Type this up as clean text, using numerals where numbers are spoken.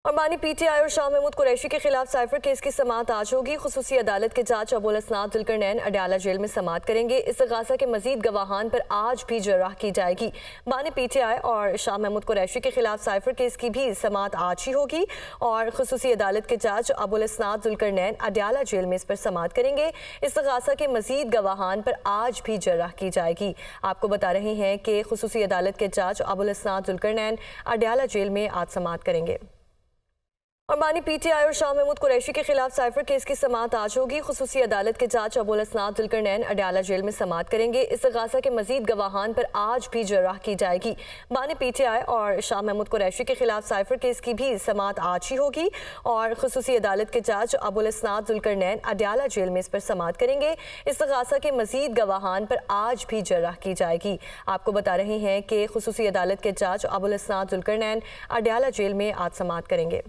और बानी PTI और शाह महमूद कुरैशी के खिलाफ साइफर केस की समाअत आज होगी। खुसूसी अदालत के जज अबुल असनाद जुल्करनैन अडयाला जेल में समाअत करेंगे। इस्तग़ासा के मजीद गवाहान पर आज भी जर्राह की जाएगी। बानी PTI और शाह महमूद कुरैशी के खिलाफ साइफर केस की भी समाअत आज ही होगी और खुसूसी अदालत के जज अबुल असनाद जुल्करनैन अडयाला जेल में इस पर समाअत करेंगे। इस्तग़ासा के मजीद गवाहान पर आज भी जर्राह की जाएगी। आपको बता रहे हैं कि खुसूसी अदालत के जज अबुल असनाद जुल्करनैन अडयाला जेल में आज समाअत करेंगे। और बानी PTI और शाह महमूद कुरैशी के खिलाफ साइफर केस की समाअत आज होगी। खुसूसी अदालत के जज अबुल असनाद जुल्करनैन अडयाला जेल में समाअत करेंगे। इस्तग़ासा के मजीद गवाहान पर आज भी जर्राह की जाएगी। बानी PTI और शाह महमूद कुरैशी के खिलाफ साइफर केस की भी समाअत आज ही होगी और खुसूसी अदालत के जज अबुल असनाद जुल्करनैन अडयाला जेल में इस पर समाअत करेंगे। इस्तग़ासा के मजीद गवाहान पर आज भी जर्राह की जाएगी। आपको बता रहे हैं कि खुसूसी अदालत के जज अबुल असनाद जुल्करनैन अडयाला जेल में आज समाअत करेंगे।